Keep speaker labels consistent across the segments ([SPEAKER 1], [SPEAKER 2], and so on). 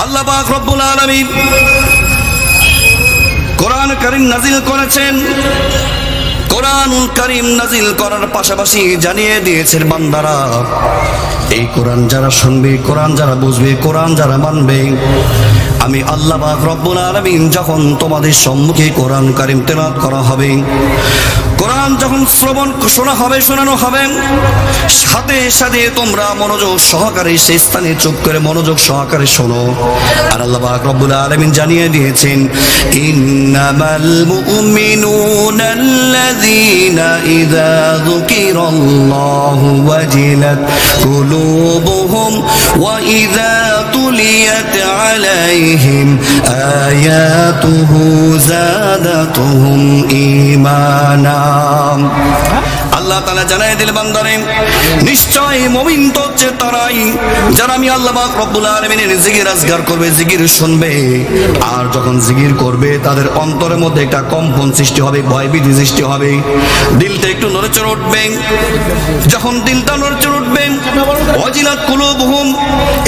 [SPEAKER 1] আল্লাহ পাক রব্বুল আলামিন কোরআন কারীম নাজিল করেছেন। কোরআনুল কারীম নাজিল করার পাশাপাশি জানিয়ে দিয়েছেন বান্দারা, এই কোরআন যারা শুনবে, কোরআন যারা বুঝবে, কোরআন যারা মানবে, আমি আল্লাহ পাক রব্বুল আলামিন যখন তোমাদের সম্মুখে কোরআন কারীম তেলাওয়াত করা হবে, কোরআন যখন শ্রবণ শোনা হবে, শোনানো হবে, সাথে সাথে তোমরা মনোযোগ সহকারে সেই স্থানে চুপ করে মনোযোগ সহকারে শোনো। আর আল্লাহ পাক রব্বুল আলামিন জানিয়ে দিয়েছেন, ইন্নামাল মুমিনুনা আল্লাযীনা ইযা যুকিরাল্লাহু ওয়াজিলাত কুলুবুহুম ওয়া ইযা তুলিয়াত আলাইহিম আয়াতুহু যাদাতুহুম ঈমানা। আল্লাহ তাআলা জানায় দিল বান্দারে, নিশ্চয় মুমিন তো হচ্ছে তারাই যারা আমি আল্লাহ পাক রব্বুল আলামিনের জিকির আজগার করবে, জিকির শুনবে। আর যখন জিকির করবে তাদের অন্তরের মধ্যে একটা কম্পন সৃষ্টি হবে, ভয়ভীতি সৃষ্টি হবে, দিলটা একটু নড়েচড়ে উঠবে। যখন দিলটা নড়েচড়ে উঠবে, ওয়াজিলাত কুলুবুহুম,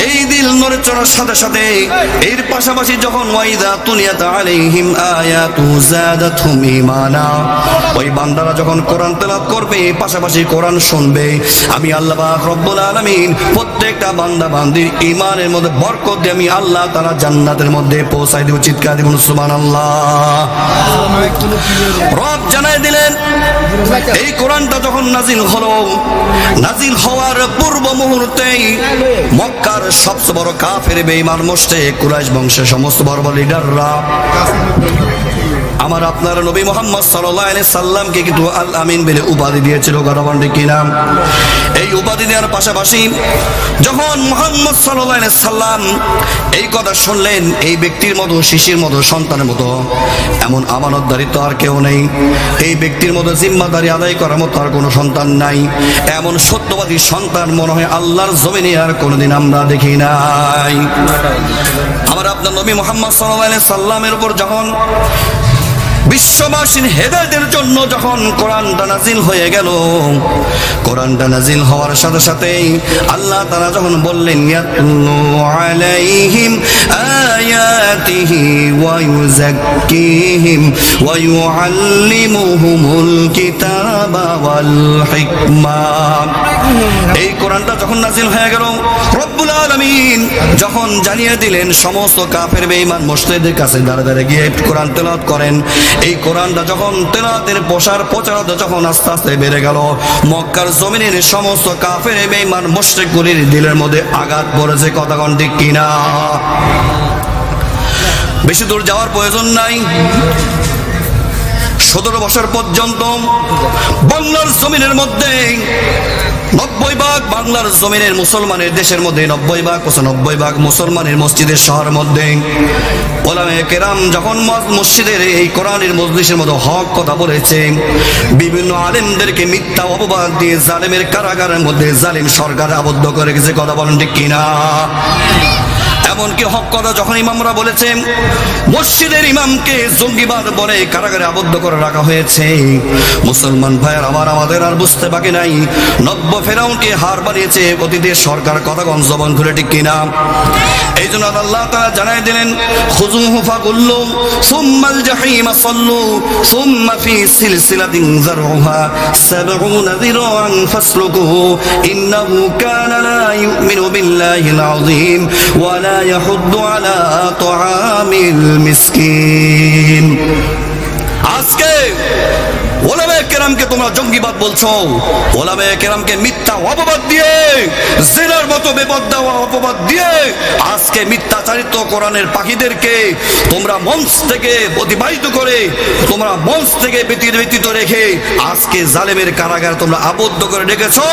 [SPEAKER 1] এই দিল নড়েচড়ার সাথে সাথে এর পাশাপাশি যখন ওয়াইদা তুলিয়াত আলাইহিম আয়াতু যাদাতুহুম ঈমানা, ওই বান্দারা যখন কোরআন তেলাওয়াত করবে পাশাপাশি কোরআন শুনবে, আমি আল্লাহ পাক রব্বুল আলামিন প্রত্যেকটা বান্দা বান্দির ঈমানের মধ্যে বরকত দিয়ে আমি আল্লাহ তাআলা জান্নাতের মধ্যে পৌঁছায় দেব। চিৎকার দিবেন সুবহানাল্লাহ। রব জানায় দিলেন, এই কোরআনটা যখন নাজিল হলো, নাজিল হওয়ার পূর্ব মুহূর্তেই মক্কার সবচেয়ে বড় কাফের বেঈমান মুশরিক কুরাইশ বংশের সমস্ত বড় বড় লিডাররা আমার আপনার নবী মুহাম্মদ সাল্লাল্লাহু আলাইহি সাল্লামকে কিন্তু আল আমিন বলে উপাধি দিয়েছিল। গরবান কি নাম? এই উপাধি দেওয়ার পাশাপাশি যখন মুহাম্মদ সাল্লাল্লাহু আলাইহি সাল্লাম এই কথা শুনলেন, এই ব্যক্তির মতো, শিশির মতো, সন্তানের মতো এমন আমানতদারি তো আর কেউ নেই, এই ব্যক্তির মতো জিম্মাদারি আদায় করার মতো আর কোনো সন্তান নাই, এমন সত্যবাদী সন্তান মনে হয় আল্লাহর জমিনে আর কোনোদিন আমরা দেখি নাই। আমার আপনার নবী মুহাম্মদ সাল্লাল্লাহু আলাইহি সাল্লামের উপর যখন বিশ্ববাসীর হেদায়েতের জন্য যখন কোরআনটা নাজিল হয়ে গেল, কোরআনটা নাজিল হওয়ার সাথে সাথেই আল্লাহ তাআলা যখন বললেন, ইয়াতলু আলাইহিম আয়াতিহি ওয়া ইউযাক্কিহিম ওয়া ইউআল্লিমুহুমুল কিতাবা ওয়াল হিকমা, এই কোরআনটা যখন নাজিল হয়ে গেল, রব্বুল আলামিন যখন জানিয়ে দিলেন সমস্ত কাফের বেঈমান মুশরিকদের কাছে দাঁড়ে দাঁড়ে গিয়ে কোরআন তেলাওয়াত করেন, এই কোরআনটা যখন তেলাওয়াতের প্রচারতা যখন আস্তে আস্তে বেড়ে গেল, মক্কার জমিনের সমস্ত কাফের বেঈমান মুশরিকগুলির দিলের মধ্যে আঘাত পড়েছে। কথা কোন ঠিক কিনা? বেশি দূর যাওয়ার প্রয়োজন নাই। 17 বছর পর্যন্ত বাংলার জমিনের মধ্যে 90 ভাগ বাংলার জমিনের মুসলমানের দেশের মধ্যে 90 ভাগ 95 ভাগ মুসলমানের মসজিদের শহরের মধ্যে ওলামায়ে কেরাম যখন মসজিদের এই কোরআনের মজলিসের মধ্যে হক কথা বলেছে, বিভিন্ন আলেমদেরকে মিথ্যা অপবাদ দিয়ে জালেমের কারাগারের মধ্যে জালিম সরকার আবদ্ধ করে রেখেছে। কথা বলেন ঠিক কিনা? এমনকি হক কথা যখন ইমামরা বলেছে, মসজিদের ইমামকে জঙ্গিবাদ বলে কারাগারে আবদ্ধ করে রাখা হয়েছে, মুসলমান ভাইয়ের আমাদের আর বুঝতে বাকি নাই, নব্য ফেরাউনকে হার বানিয়েছে অতীতের সরকার। কথা কোন জবান খুলে ঠিক কিনা? এই জন্য আল্লাহ তাআলা জানাই দিলেন, খুযুহু ফাগুল্লু সুম্মাল জাহিমা সাল্লু সুম্মা ফি সিলসিলাতিন যারউহা 70 যিরাআন ফাসলুকুহু ইন্নাহু কানা লা ইউমিনু বিল্লাহিল আযীম ওয়া লা ইয়াহুদ্দু আলা তুআমিল মিসকিন। আজকে ওলামায়ে কেরামকে তোমরা জঙ্গিবাদ বলছো, ওলামায়ে কেরামকে মিথ্যা অপবাদ দিয়ে, জিনার মতো বেপরোয়া অপবাদ দিয়ে আজকে মিথ্যাচারিত কোরআনের পাখিদেরকে তোমরা মঞ্চ থেকে অতিবাহিত করে, তোমরা মঞ্চ থেকে ব্যতীত রেখে আজকে জালেমের কারাগার তোমরা আবদ্ধ করে রেখেছো।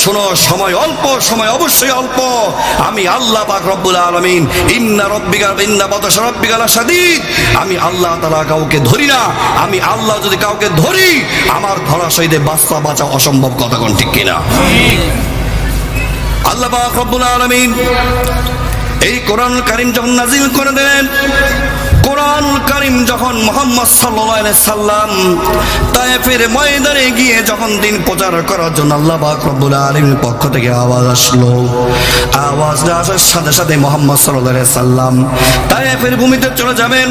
[SPEAKER 1] শোনো, সময় অল্প, সময় অবশ্যই অল্প। আমি আল্লাহ পাক রব্বুল আলামিন, ইন্না বাতাশা রাব্বিকা লাশাদীদ, আমি আল্লাহ তাআলা কাউকে ধরি না। আমি আল্লাহ যদি কাউকে ধরি, আমার ধরা সহিতে বাঁচা অসম্ভব। কথা কোন ঠিক কিনা? আল্লাহ পাক রব্বুল আলামিন এই কোরআন কারীম যখন নাজিল করে দেন, কোরআনুল কারীম যখন মুহাম্মদ সাল্লাল্লাহু আলাইহি সাল্লাম তায়েফের ময়দানে গিয়ে যখন দিন প্রচার করার জন্য আল্লাহ পাক রব্বুল আলামিনের পক্ষ থেকে আওয়াজ আসলো, আওয়াজটা আসার সাথে সাথে মুহাম্মদ সাল্লাল্লাহু আলাইহি সাল্লাম তায়েফের ভূমিতে চলে যাবেন।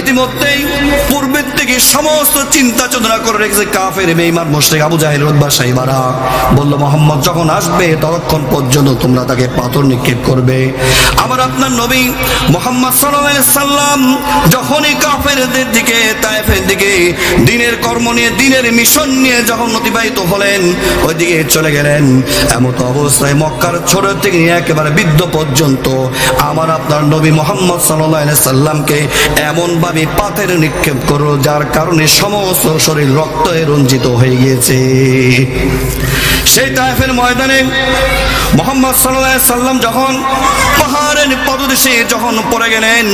[SPEAKER 1] ইতিমধ্যেই পূর্বের থেকে সমস্ত চিন্তা চেতনা করে রেখেছে কাফের বেঈমান মুশরিক আবু জাহেল উতবা সাইবারা। বলল মুহাম্মদ যখন আসবে ততক্ষণ পর্যন্ত তোমরা তাকে পাথর নিক্ষেপ করবে। আমার আপনার নবী মুহাম্মদ সাল্লাল্লাহু আলাইহি সাল্লাম যখনই কাফেরদের দিকে তায়েফের দিকে দিনের কর্ম নিয়ে দিনের মিশন নিয়ে যখন অতিবাহিত হলেন ওইদিকে চলে গেলেন, এমত অবস্থায় মক্কার ছোট থেকে একেবারে বৃদ্ধ পর্যন্ত আমার আপনার নবী মুহাম্মদ সাল্লাল্লাহু আলাইহি সাল্লামকে এমন ভাবে পাথর নিক্ষেপ করলো যার কারণে সমস্ত শরীর রক্তে রঞ্জিত হয়ে গিয়েছে। সেই তায়েফের ময়দানে মুহাম্মদ সাল্লাল্লাহু আলাইহি সাল্লাম যখন পাহাড়ের পদদেশে যখন পড়ে গেলেন,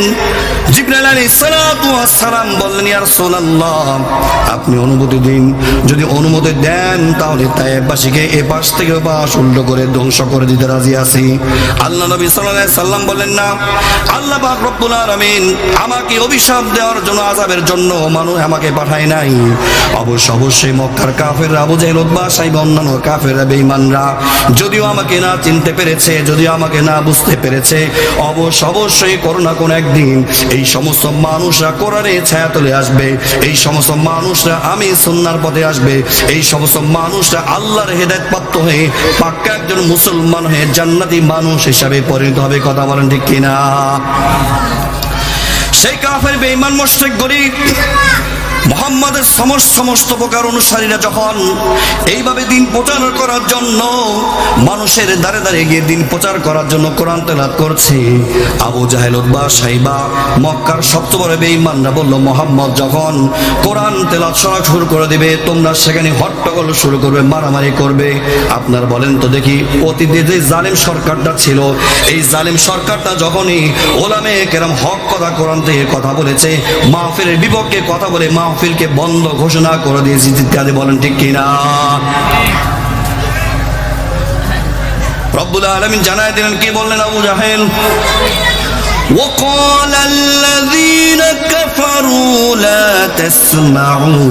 [SPEAKER 1] জিবরাইল আলাইহিস সালাতু ওয়াস সালাম বললেন ইয়া রাসূলুল্লাহ আপনি অনুমতি দিন, যদি অনুমতি দেন তাহলে তায়েফবাসীকে এ পাশ থেকে ও পাশ উল্টো করে ধ্বংস করে দিতে রাজি আছি। আল্লাহ নবী সাল্লাল্লাহু আলাইহি সাল্লাম বললেন না, আল্লাহ পাক রব্বুল আলামিন আমাকে অভিশাপ দেওয়ার জন্য আযাবের জন্য মানুষ আমাকে পাঠায় নাই। অবশ্যই মক্কার কাফেররা আবু জাহেল উতবা সাইবা অন্যান্য কাফেররা বেঈমানরা যদিও আমাকে না চিনতে পেরেছে, যদিও আমাকে না বুঝতে পেরেছে, অবশ্যই কোনো না কোনো একদিন এই সমস্ত মানুষরা কোরআনের ছায়াতলে আসবে, এই সমস্ত মানুষরা আমি সুন্নাহর পথে আসবে, এই সমস্ত মানুষরা আল্লাহর হেদায়েত প্রাপ্ত হয়ে পাক্কা একজন মুসলমান হয়ে জান্নাতি মানুষ হিসাবে পরিণত হবে। কথা বলেন ঠিক কিনা? সেই কাফের বেঈমান মুশরিক গরীব মুহাম্মাদের সমস্ত প্রকার অনুসারীরা যখন এইভাবে দিন প্রচার করার জন্য মানুষের দ্বারে দ্বারে গিয়ে দিন প্রচার করার জন্য কোরআন তেলাওয়াত করছে, আবু জাহেল উতবা সাইবা মক্কার সবচেয়ে বড় বেঈমানরা বলল মুহাম্মদ যখন কোরআন তেলাওয়াত শুরু করে দিবে তোমরা সেখানে হট্টগোল শুরু করবে, মারামারি করবে। আপনার বলেন তো দেখি অতীতে যে জালেম সরকারটা ছিল এই জালেম সরকারটা যখনই ওলামায়ে কেরাম হক কথা কোরআন থেকে কথা বলেছে, মাহফিলের বিপক্ষে কথা বলে মাহফিলকে বন্ধ ঘোষণা করে দিয়েছি। ইত্যাদি বলেন ঠিক কিনা? রব্বুল আলামিন জানায় দিলেন, কি বললেন আবু জাহেল? وقال الذين كفروا لا تسمعوا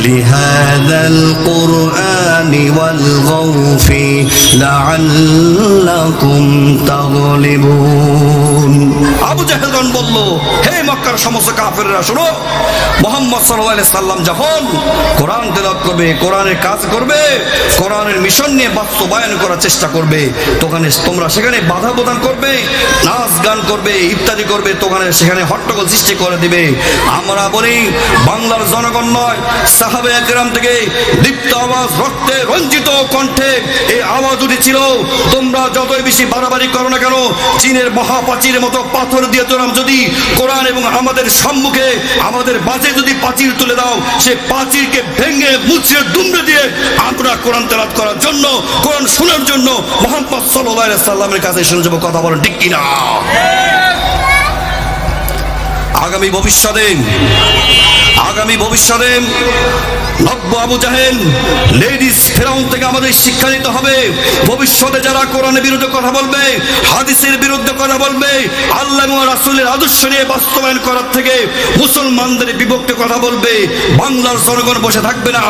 [SPEAKER 1] لهذا القرآن والغوا فيه لعلكم تغلبون। আবু জাহেল বলল, হে মক্কার সমস্ত কাফেররা শোনো, মুহাম্মদ সাল্লাল্লাহু আলাইহি সাল্লাম যখন কোরআন তেলাওয়াত করবে, কোরআনের কাজ করবে, কোরআনের মিশন নিয়ে বাস্তবায়ন করার চেষ্টা করবে, তোমরা সেখানে বাধা প্রদান করবে, নাচ গান করবে, ইত্যাদি করবে, সেখানে হট্টগোল সৃষ্টি করে দিবে। আমরা বলি বাংলার জনগণ নয়, সাহাবায়ে কেরাম থেকে দীপ্ত আওয়াজ রক্তে রঞ্জিত কণ্ঠে এই আওয়াজ উঠেছিল, তোমরা যতই বেশি বাড়াবাড়ি করো না কেন, চীনের মহাপ্রাচীরের মতো পাথর দিয়ে তোমরা যদি কোরআন এবং আমাদের সম্মুখে আমাদের বাজে যদি প্রাচীর তুলে দাও, সে প্রাচীরকে ভেঙে মুচড়ে দুমড়ে দিয়ে আমরা কোরআন তেলাওয়াত করার জন্য, কোরআন শোনার জন্য মুহাম্মদ সাল্লাল্লাহু আলাইহি সাল্লামের কাছে শুনে যাব। কথা বলেন ঠিক কিনা? আগামী ভবিষ্যতে নব্য আবু জাহেল লেডিস ফেরাউন থেকে আমাদের শিক্ষা নিতে হবে। ভবিষ্যতে যারা কোরআনের বিরুদ্ধে কথা বলবে, হাদিসের বিরুদ্ধে কথা বলবে, আল্লাহ এবং রাসূলের আদর্শ নিয়ে বাস্তবায়ন করার থেকে মুসলমানদের বিপক্ষে কথা বলবে, বাংলার জনগণ বসে থাকবে না।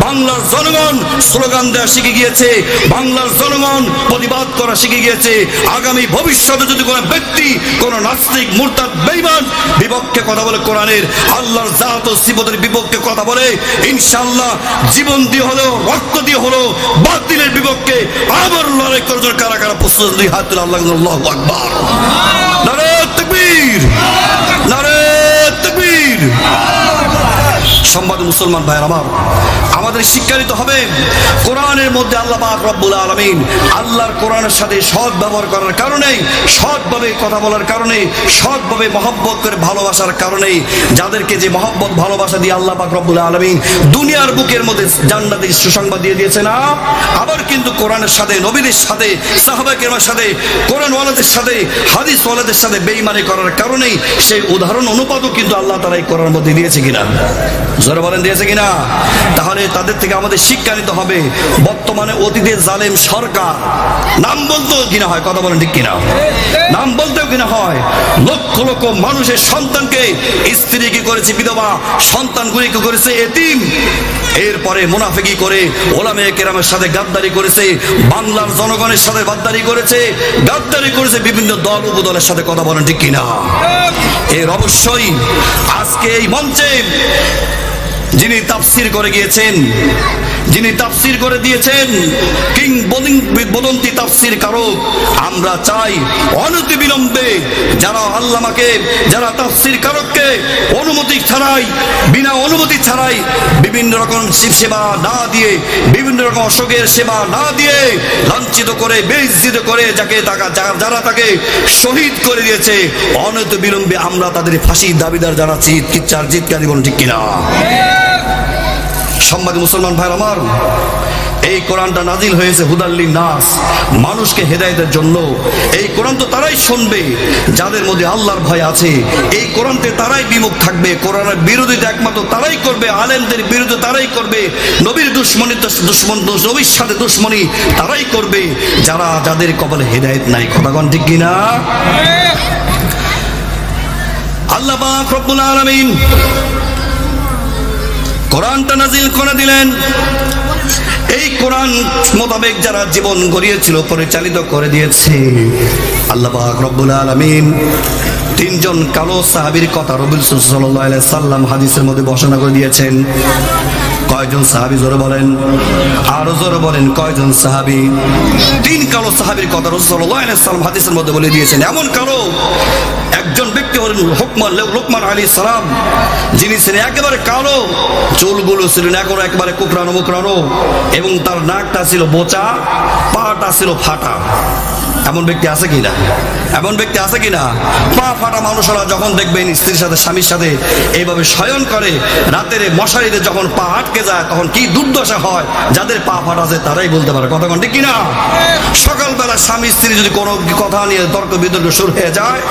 [SPEAKER 1] বাংলার জনগণ স্লোগান দেওয়া শিখে গিয়েছে, বাংলার জনগণ প্রতিবাদ করা শিখে গিয়েছে। আগামী ভবিষ্যতে যদি কোনো ব্যক্তি, কোনো নাস্তিক, মুরতাদ, বেঈমান বিপক্ষে কথা বলে, কোরআনের আল্লাহর জাত ও সিফাতের বিপক্ষে কথা বলে, ইনশাআল্লাহ জীবন দিয়ে হলেও রক্ত দিয়ে হলেও বাতিলের বিপক্ষে আবার লড়াই করার জন্য কারা কারা প্রস্তুত? দুই হাত তুলে আল্লাহু আকবার, নারে তাকবীর, নারে তাকবীর। সম্মানিত মুসলমান ভাইয়ের আমার, আমাদের শিক্ষা নিতে হবে কোরআনের মধ্যে আল্লাহ পাক রব্বুল আলামিন আল্লাহর কোরআনের সাথে সৎ ব্যবহার করার কারণে, সৎভাবে কথা বলার কারণে, সৎভাবে মহব্বত করে ভালোবাসার কারণে, যাদেরকে যে মহব্বত ভালোবাসা দিয়ে আল্লাহ পাক রব্বুল আলামিন দুনিয়ার বুকের মধ্যে জান্নাতের সুসংবাদ দিয়ে দিয়েছে না, আবার কিন্তু কোরআনের সাথে, নবীদের সাথে, সাহাবায়ে কেরামের সাথে, কোরআন ওয়ালাদের সাথে, হাদিস ওয়ালাদের সাথে বেঈমানি করার কারণে সেই উদাহরণ অনুপাতও কিন্তু আল্লাহ তাআলা এই কোরআনের মধ্যে দিয়েছে কিনা? জোরে বলেন দিয়েছে কিনা? তাহলে তাদের থেকে আমাদের শিক্ষা নিতে হবে। বর্তমানে অতীতের জালেম সরকার, নাম বলতেও কিনা হয়, কথা বলেন ঠিক কিনা, নাম বলতেও কিনা হয়, লক্ষ লক্ষ মানুষের সন্তানকে, স্ত্রীকে করেছে বিধবা, সন্তানগুলিকে করেছে এতিম। এরপরে মুনাফিকি করে ওলামায়ে কেরামের সাথে গাদ্দারি করেছে, বাংলার জনগণের সাথে গাদ্দারি করেছে, গাদ্দারি করেছে বিভিন্ন দল উপদলের সাথে, কথা বলেন ঠিক কিনা। এর অবশ্যই আজকে এই মঞ্চে যিনি তাফসীর করে গিয়েছেন, যিনি তাফসীর করে দিয়েছেন, কিংবদন্তি তাফসীর কারক, আমরা চাই অনতিবিলম্বে যারা আল্লামাকে, যারা তাফসীর কারককে অনুমতি ছাড়াই, বিনা অনুমতি ছাড়াই বিভিন্ন রকম সেবা না দিয়ে, বিভিন্ন রকম অসুখের সেবা না দিয়ে লাঞ্ছিত করে, বেইজ্জত করে যারা তাকে শহীদ করে দিয়েছে, অনতিবিলম্বে আমরা তাদের ফাঁসির দাবিদার জানাচ্ছি। চিৎকার বলুন ঠিক কিনা। সম্মানিত মুসলমান ভাই আমার, এই কোরআনটা নাজিল হয়েছে হুদাল্লিন নাস, মানুষকে হেদায়েতের জন্য। এই কোরআন তো তারাই শুনবে যাদের মধ্যে আল্লাহর ভয় আছে। এই কোরআনতে তারাই বিমুখ থাকবে, কোরআনের বিরোধিতা একমাত্র তারাই করবে, আলেমদের বিরুদ্ধে তারাই করবে, নবীর দুশ্মনী, নবীর সাথে দুশ্মনী তারাই করবে যাদের কপালে হেদায়েত নাই, কথাগণ ঠিক কিনা। আল্লাহ পাক রব্বুল আলামিন কোরআনটা নাজিল করে দিলেন। এই কোরআন মোতাবেক যারা জীবন গড়িয়েছিল, পরিচালিত করে দিয়েছে। আল্লাহ পাক রব্বুল আলামিন তিনজন কালো সাহাবীর কথা রাসূল সাল্লাল্লাহু আলাইহি সাল্লাম হাদিসের মধ্যে ঘোষণা করে দিয়েছেন। কয়জন সাহাবী জোরে বলেন, আরো জোরে বলেন, কয়জন সাহাবী? তিন কালো সাহাবীর কথা রাসূল সাল্লাল্লাহু আলাইহি সাল্লাম হাদিসের মধ্যে বলে দিয়েছেন। এমন কালো একজন ব্যক্তি হলেন লোকমান আলাইহিস সালাম, যিনি ছিলেন একেবারে কালো, চুলগুলো ছিলেন একেবারে কুকরানো মুকরানো, এবং তার নাকটা ছিল বোচা, পাটা ছিল ফাটা। এমন ব্যক্তি আছে কিনা? এমন ব্যক্তি আছে কিনা? পা ফাটা মানুষরা যখন দেখবেন স্ত্রীর সাথে, স্বামীর সাথে এইভাবে শয়ন করে, রাতের মশারিতে যখন পা আটকে যায় তখন কি দুর্দশা হয়, যাদের পা ফাটা আছে তারাই বলতে পারে, কথা ঠিক কিনা। সকালবেলা স্বামী স্ত্রী যদি কোনো কথা নিয়ে তর্ক বিতর্ক শুরু হয়ে যায়,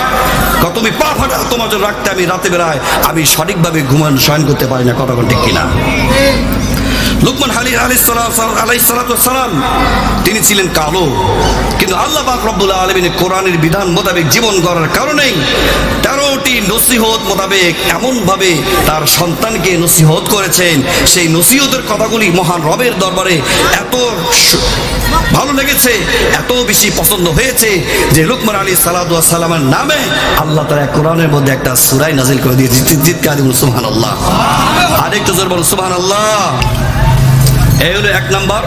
[SPEAKER 1] তুমি পা ফাটা তোমার জন্য রাখতে, আমি রাতে বেলায় আমি সঠিকভাবে শয়ন করতে পারি না, কথা ঠিক কিনা। লুকমান আলাইহিস সালাম তিনি ছিলেন কালো, কিন্তু আল্লাহ পাক রব্বুল আলামিনের কোরআনের বিধান মোতাবেক জীবন গড়ার কারণেই 13টি নসিহত মোতাবেক এমন ভাবে তার সন্তানকে নসিহত করেছেন। সেই নসিহতের কথাগুলি মহান রবের দরবারে এত ভালো লেগেছে, এত বেশি পছন্দ হয়েছে যে লুকমান আলাইহিস সালামের নামে আল্লাহ তাআলা কোরআনের মধ্যে একটা সূরা নাযিল করে দিয়েছে। চিৎকার দিন সুবহানাল্লাহ, আরেকটু জোরে বলুন সুবহানাল্লাহ। এই হলো এক নাম্বার।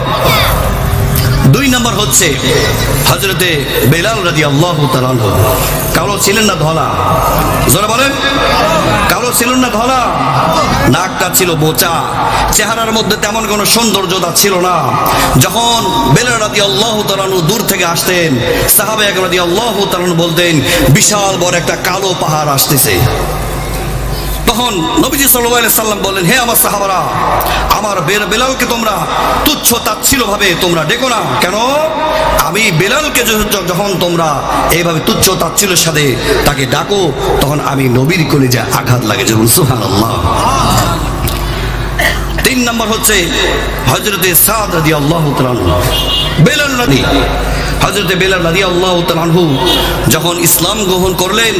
[SPEAKER 1] দুই নাম্বার হচ্ছে হযরতে বেলাল রাদিয়াল্লাহু তাআলা আনহু। কালো ছিলেন না ধলা? জোরে বলেন, কালো ছিলেন না ধলা? নাকটা ছিল বোচা, চেহারার মধ্যে তেমন কোনো সৌন্দর্যতা ছিল না। যখন বেলাল রাদিয়াল্লাহু তাআলা আনহু দূর থেকে আসতেন, সাহাবায়ে কেরাম রাদিয়াল্লাহু তাআলা আনহু বলতেন বিশাল বড় একটা কালো পাহাড় আসতেছে। তখন নবীজি সাল্লাল্লাহু আলাইহি সাল্লাম বললেন, হে আমার সাহাবারা, আমার বেলালকে তোমরা তুচ্ছ তাচ্ছিল্য ভাবে তোমরা ডেকো না। কেন? আমি বেলালকে যখন তোমরা এইভাবে তুচ্ছ তাচ্ছিল্যের সাথে তাকে ডাকো, তখন আমি নবীর কলিজায় আঘাত লাগে। যেমন সুবহানাল্লাহ। তিন নম্বর হচ্ছে হযরতে সাদ রাদিয়াল্লাহু তাআলা আনহু। বেলাল হযরতে বেলাল রাদিয়াল্লাহু তাআলা আনহু যখন ইসলাম গ্রহণ করলেন,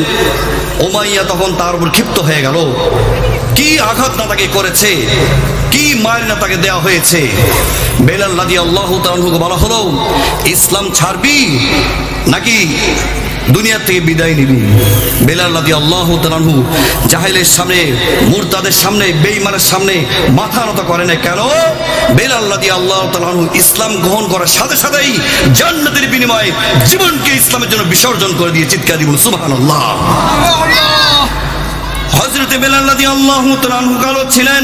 [SPEAKER 1] উমাইয়া তখন তার উপর ক্ষিপ্ত হয়ে গেল। কি আঘাত না তাকে করেছে, কি মার না তাকে দেওয়া হয়েছে। বেলাল রাদিয়াল্লাহু তাআলা আনহুকে বলা হলো, ইসলাম ছাড়বি নাকি দুনিয়া থেকে বিদায় নিবি? বেলাল রাদিয়াল্লাহু তাআলা আনহু জাহেলের সামনে, মুরতাদের সামনে, বেঈমানের সামনে মাথা নত করে না। কেন? বেলাল রাদিয়াল্লাহু তাআলা আনহু ইসলাম গ্রহণ করার সাথে সাথেই জান্নাতের বিনিময়ে জীবনকে ইসলামের জন্য বিসর্জন করে দিয়ে চিৎকার দিবেন সুবহানাল্লাহ। হযরতে বেলাল রাদিয়াল্লাহু তাআলা আনহু কালো ছিলেন।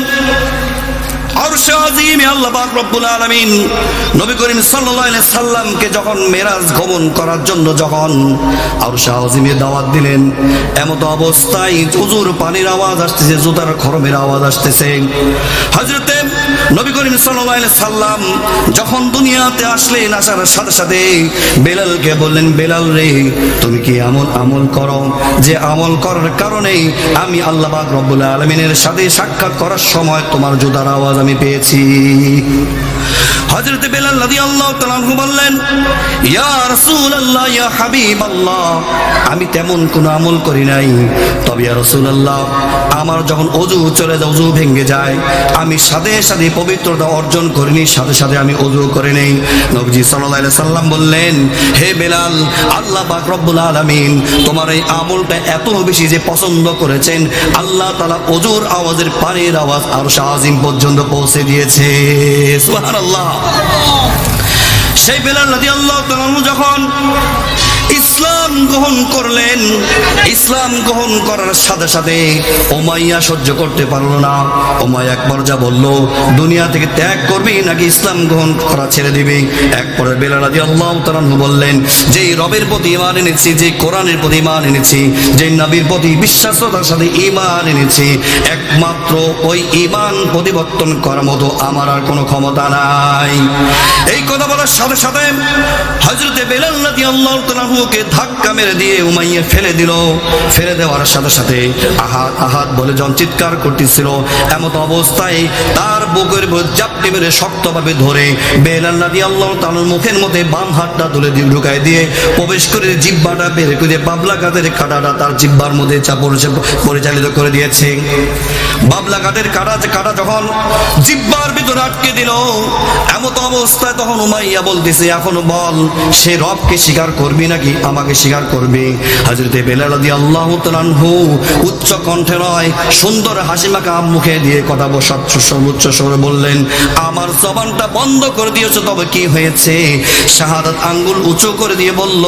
[SPEAKER 1] আরশে আজিমে আল্লাহ পাক রব্বুল আলামিন নবী করিম সাল্লাল্লাহু আলাইহি সাল্লামকে যখন মেরাজ গমন করার জন্য যখন আরশে আজিমে দাওয়াত দিলেন, এমত অবস্থায় হুজুর পানির আওয়াজ আসতেছে, জুতার খরমের আওয়াজ আসতেছে। হযরতে নবী করিম সাল্লাল্লাহু আলাইহি সাল্লাম যখন দুনিয়াতে আসলেন, আসার সাথে সাথে বেলালকে বললেন, বেলাল রে, তুমি কি আমল করো, যে আমল করার কারণে আমি আল্লাহ পাক রব্বুল আলামিনের সাথে সাক্ষাৎ করার সময় তোমার জুতার আওয়াজ আমি পেয়েছি। হযরত বেলাল রাদিয়াল্লাহু তাআলা আনহু বললেন, ইয়া রাসূলুল্লাহ, ইয়া হাবিবাল্লাহ, আমি তেমন কোনো আমল করি নাই, তবে ইয়া রাসূলুল্লাহ, আমার যখন ওযু চলে যায়, ওযু ভেঙে যায়, আমি সাথে সাথে পবিত্রতা অর্জন করিনি, সাথে সাথে আমি ওযু করে নেই। নবীজি সাল্লাল্লাহু আলাইহি সাল্লাম বললেন, হে বেলাল, আল্লাহ পাক রব্বুল আলামিন তোমার এই আমলটা এত বেশি যে পছন্দ করেছেন, আল্লাহ তাআলা ওযুর আওয়াজের পানির আওয়াজ আরশ আজিম পর্যন্ত পৌঁছে দিয়েছে। সুবহানাল্লাহ। সেই বেলাল রাদিয়াল্লাহু তাআলা যখন ইসলাম গ্রহণ করলেন, ইসলাম গ্রহণ করার সাথে সাথে উমাইয়া সহ্য করতে পারল না। উমাইয়া এক পর্যায়ে বলল, দুনিয়া থেকে ত্যাগ করবি নাকি ইসলাম গ্রহণ করা ছেড়ে দিবি? এক পরে বেলাল রাদিয়াল্লাহু তাআলা বললেন, যে রবের প্রতি ঈমান এনেছি, যে কোরআনের প্রতি ঈমান এনেছি, যে নবীর প্রতি বিশ্বাসতার সাথে ঈমান এনেছি, একমাত্র ওই ঈমান পরিবর্তন করার মতো আমার আর কোনো ক্ষমতা নাই। এই কথা বলার সাথে সাথে হযরত বেলাল রাদিয়াল্লাহু তাআলা কে ধাক্কা মেরে দিয়ে উমাইয়া ফেলে দিল। ফেলে দেওয়ার সাথে সাথে আহাদ আহাদ বলে যখন চিৎকার করতেছিল, এমত অবস্থায় তার বুকের উপর জাপটে মেরে শক্তভাবে ধরে বেলাল রাদিয়াল্লাহু তাআলার মুখের মধ্যে বাম হাতটা তুলে দিয়ে ঢুকায় দিয়ে প্রবেশ করে জিহ্বাটা বের করে বাবলা কাঠের কাঁটাটা তার জিহ্বার মধ্যে পরিচালিত করে দিয়েছে। বাবলা কাঠের কাঁটা যখন জিহ্বার ভিতরে আটকে দিল, এমত অবস্থায় তখন উমাইয়া বলতেছে, এখনো বল, সে রবকে স্বীকার করবি নাকি আমাকে স্বীকার করবে? হযরত বেলাল রাদিয়াল্লাহু তাআলা উচ্চ কণ্ঠে নয়, সুন্দর হাসিমাখা মুখে দিয়ে কথা সর্বোচ্চ স্বরে বললেন, আমার জবানটা বন্ধ করে দিয়েছো, তবে কি হয়েছে? শাহাদাত আঙ্গুল উঁচু করে দিয়ে বলল,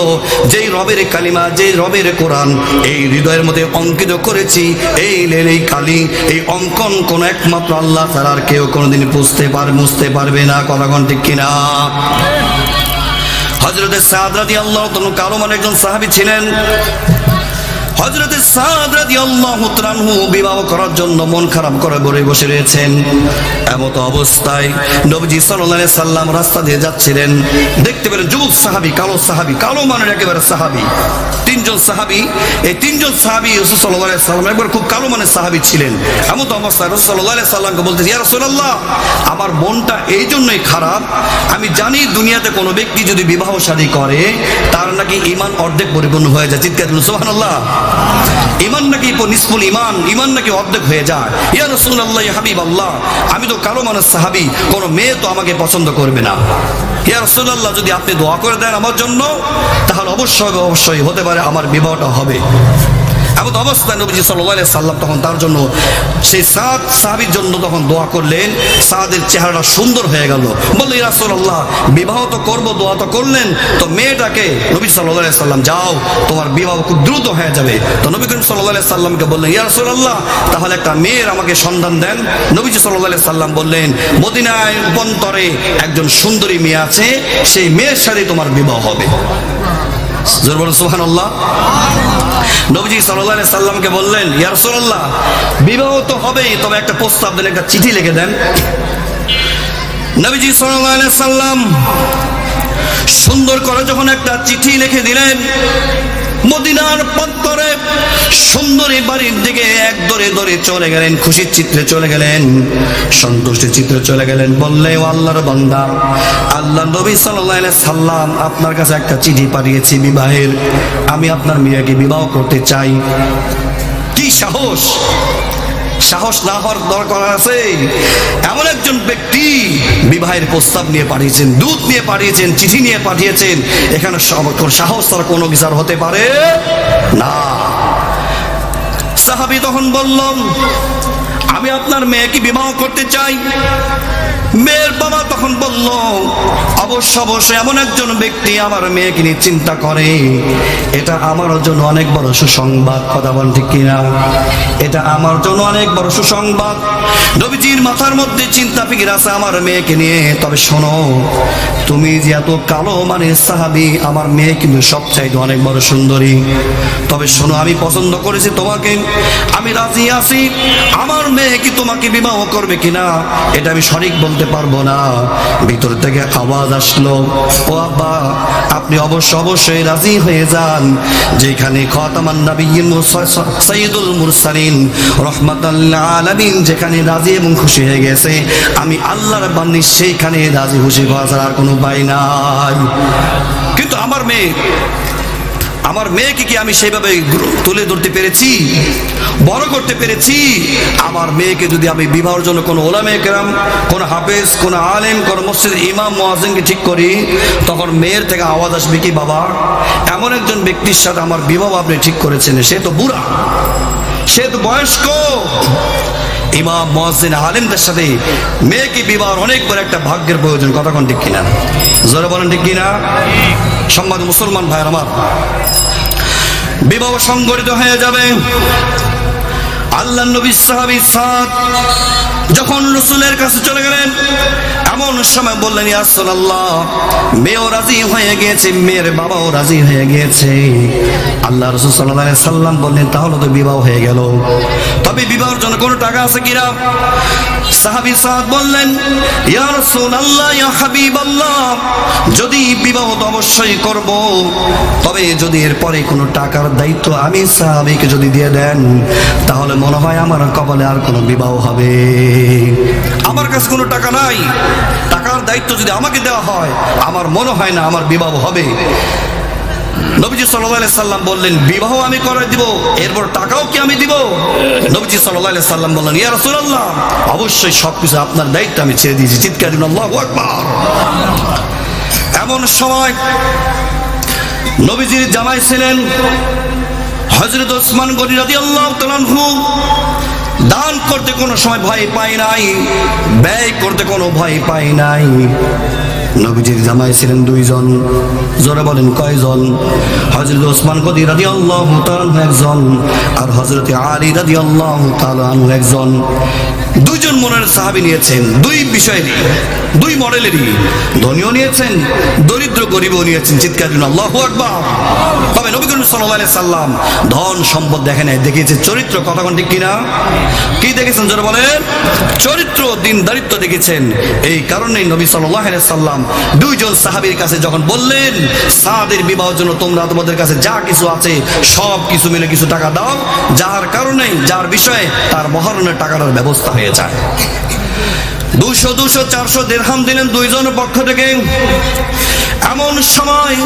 [SPEAKER 1] যেই রবের কালিমা, যেই রবের কোরআন এই হৃদয়ের মধ্যে অঙ্কিত করেছি, এই লেলেই কালি, এই অঙ্কন কোন একমাত্র আল্লাহ ছাড়া আর কেউ কোনোদিন মুছতে পারবে না। কথা কোন ঠিক কিনা? হযরত সাদ রাদিয়াল্লাহু তাআলা কালো মানে একজন সাহাবী ছিলেন। হযরত সাদ রাদিয়াল্লাহু তাআলা বিবাহ করার জন্য মন খারাপ করে বসে রয়েছেন। এমত অবস্থায় নবীজি সাল্লাল্লাহু আলাইহি সাল্লাম রাস্তা দিয়ে যাচ্ছিলেন, দেখতে পেলেন যুবক সাহাবী, কালো মানে একেবারে সাহাবী, তিনজন সাহাবী। এই তিনজন সাহাবী রাসূল সাল্লাল্লাহু আলাইহি সাল্লাম একবার খুব কালো মানে সাহাবী ছিলেন। এমত অবস্থায় রাসূল সাল্লাল্লাহু আলাইহি সাল্লামকে বলতেন, ইয়া রাসূলুল্লাহ, আমার মনটা এই জন্যই খারাপ, আমি জানি দুনিয়াতে কোনো ব্যক্তি যদি বিবাহ শাদী করে তার নাকি ঈমান অর্ধেক পরিপূর্ণ হয়ে যায়। চিৎকার করুন সুবহানাল্লাহ। ঈমান নাকি নিসফুল ঈমান নাকি অর্ধেক হয়ে যায়। ইয়া রাসূলুল্লাহ, ইয়া হাবিবাল্লাহ, আমি তো কালো মানুষ সাহাবী, কোনো মেয়ে তো আমাকে পছন্দ করবে না। ইয়া রাসূলুল্লাহ, যদি আপনি দোয়া করে দেন আমার জন্য, তাহলে অবশ্যই হতে পারে আমার বিবাহটা হবে। এমন অবস্থায় নবীজি সাল্লাল্লাহু আলাইহি সাল্লাম তখন তার জন্য, সেই সাদ সাহাবীর জন্য তখন দোয়া করলেন। সাদের চেহারাটা সুন্দর হয়ে গেল। বললেন, ইয়া রাসূলুল্লাহ, বিবাহ তো করব, দোয়া তো করলেন, তো মেয়েটাকে, নবী সাল্লাল্লাহু আলাইহি সাল্লাম, যাও তোমার বিবাহ খুব দ্রুত হয়ে যাবে। তো নবী করিম সাল্লাল্লাহু আলাইহি সাল্লামকে বললেন, ইয়া রাসূলুল্লাহ, তাহলে একটা মেয়ের আমাকে সন্ধান দেন। নবীজি সাল্লাল্লাহু আলাইহি সাল্লাম বললেন, মদিনায় অন্তরে একজন সুন্দরী মেয়ে আছে, সেই মেয়ের সাথে তোমার বিবাহ হবে। জোর বলুন সুবহানাল্লাহ। নবীজি সাল্লাল্লাহু আলাইহি সাল্লামকে বললেন, ইয়া রাসূলুল্লাহ, বিবাহ তো হবেই, তবে একটা প্রস্তাব দেন, একটা চিঠি লিখে দেন। নবীজি সাল্লাল্লাহু আলাইহি সাল্লাম সুন্দর করে যখন একটা চিঠি লিখে দিলেন, মদিনার পত্তরে সুন্দরী বাড়ির দিকে এক দরে দরে চলে গেলেন, খুশির চিত্রে চলে গেলেন, সন্তুষ্টির চিত্রে চলে গেলেন। বললে, ও আল্লাহর বান্দা, আল্লাহ নবী সাল্লাল্লাহু আলাইহি সাল্লাম আপনার কাছে একটা চিঠি পাঠিয়েছি বিবাহের, আমি আপনার মেয়েকে বিবাহ করতে চাই। কি সাহস! সাহস না হওয়ার দরকার আছে? এমন একজন ব্যক্তি বিবাহের প্রস্তাব নিয়ে পাঠিয়েছেন, দূত নিয়ে পাঠিয়েছেন, চিঠি নিয়ে পাঠিয়েছেন, এখানে সাহস তার কোনো বিচার হতে পারে না। সাহাবী তখন বললাম, আমি আপনার মেয়েকে বিবাহ করতে চাই। মেয়ের বাবা তখন বলল, অবশ্যই এমন একজন ব্যক্তি আমার মেয়েকে নিয়ে চিন্তা করে, এটা আমার জন্য অনেক বড় সুসংবাদ। কথা বল ঠিক কিনা? এটা আমার জন্য অনেক বড় সুসংবাদ। নবীজির মাথার মধ্যে চিন্তা ফিকির আছে আমার মেয়েকে নিয়ে। তবে শোনো, তুমি যে এত কালো মানে সাহাবী, আমার মেয়ে কিন্তু সবচাইতে অনেক বড় সুন্দরী। তবে শোনো, আমি পছন্দ করেছি তোমাকে, আমি রাজি আছি। আমার মেয়ে কি তোমাকে বিবাহ করবে কিনা এটা আমি সঠিক বলতে পারবো না। ভিতর থেকে আওয়াজ আসলো, ও আব্বা, আপনি অবশ্যই রাজি হয়ে যান। যেখানে খাতামান নবিয়্যিন সাইয়্যিদুল মুরসালিন রাহমাতাল লিল আলামিন যেখানে রাজি এবং খুশি হয়ে গেছে, আমি আল্লাহর বান্দা সেইখানে রাজি খুশি হওয়া ছাড়া আর কোনো উপায় নাই। কিন্তু আমার মেয়েকে কি আমি সেইভাবে তুলে ধরতে পেরেছি, বড় করতে পেরেছি? আমার মেয়েকে যদি আমি বিবাহের জন্য কোনো ওলামায়ে কেরাম, কোনো হাফেজ, কোনো আলেম, কোনো মসজিদের ইমাম মুয়াজ্জিনকে ঠিক করি, তখন মেয়ের থেকে আওয়াজ আসবে কি, বাবা, এমন একজন ব্যক্তির সাথে আমার বিবাহ আপনি ঠিক করেছেন, সে তো বুড়া, সে তো বয়স্ক। ইমাম মুয়াজ্জিন আলেমদের সাথে মেয়েকে বিবাহ অনেক বড় একটা ভাগ্যের প্রয়োজন। কথা কোন ঠিক কিনা? জোরে বলেন ঠিক কিনা? সম্মানিত মুসলমান ভাইয়ের আমার, বিবাহ সংগঠিত হয়ে যাবে। আল্লাহর নবী সাহাবী সাদ যখন রাসূলের কাছে চলে গেলেন, এমন সময় বললেন, ইয়া রাসূলুল্লাহ, মেয়েও রাজি হয়ে গিয়েছে, মেয়ের বাবাও রাজি হয়ে গিয়েছে। আল্লাহ রাসূল সাল্লাল্লাহু আলাইহি সাল্লাম বললেন, তাহলে তো বিবাহ হয়ে গেল, তবে বিবাহের জন্য কোনো টাকা আছে কিনা? সাহাবী সাদ বললেন, ইয়া রাসূলুল্লাহ, ইয়া হাবিবাল্লাহ, যদি বিবাহ তো অবশ্যই করব, তবে যদি এরপরে কোনো টাকার দায়িত্ব আমি সাহাবীকে যদি দিয়ে দেন, তাহলে মনে হয় আমার কপালে আর কোনো বিবাহ হবে। আমার কাছে কোনো টাকা নাই, টাকার দায়িত্ব যদি আমাকে দেওয়া হয়, আমার মনে হয় না আমার বিবাহ হবে। নবীজি সাল্লাল্লাহু আলাইহি সাল্লাম বললেন, বিবাহ আমি করে দিব, এরপর টাকাও কি আমি দিব? নবীজি সাল্লাল্লাহু আলাইহি সাল্লাম বললেন, ইয়া রাসূলুল্লাহ, অবশ্যই সবকিছু আপনার দায়িত্ব আমি ছেড়ে দিয়েছি। চিৎকার দিন আল্লাহু আকবার। এমন সময় নবীজির জামাই ছিলেন হযরত ওসমান গনি রাদিয়াল্লাহু তাআলা আনহু। দান করতে কোনো সময় ভয় পায় নাই, ব্যয় করতে কোনো ভয় পায় নাই। নবীজির জামাই ছিলেন দুইজন। জোরে বলেন কয়জন? হযরত ওসমান গনি রাদিয়াল্লাহু তাআলা একজন, আর হযরত আলী রাদিয়াল্লাহু তাআলা একজন। দুইজন মনের সাহাবী নিয়েছেন, দুই বিষয়েরই, দুই মডেলেরই। ধনীও নিয়েছেন, দরিদ্র গরিবও নিয়েছেন। চিৎকার দিন আল্লাহু আকবার। তবে নবী করিম সাল্লাল্লাহু আলাইহি সাল্লাম ধন সম্পদ দেখেন নাই, দেখিয়েছে চরিত্র। কথা কোন ঠিক কিনা? কি দেখেছেন জোরে বলেন? চরিত্র, দিন দারিদ্র দেখেছেন। এই কারণেই নবী সাল্লাল্লাহু আলাইহি সাল্লাম দুইজন সাহাবীর কাছে যখন বললেন, সাদের বিবাহের জন্য তোমরা তোমাদের কাছে যা কিছু আছে সব কিছু মিলে কিছু টাকা দাও, যার কারণে, যার বিষয়ে তার মহারণের টাকার ব্যবস্থা হয়ে যায়। 200-400 দিরহাম দিলেন দুইজনের পক্ষ থেকে। এমন সময়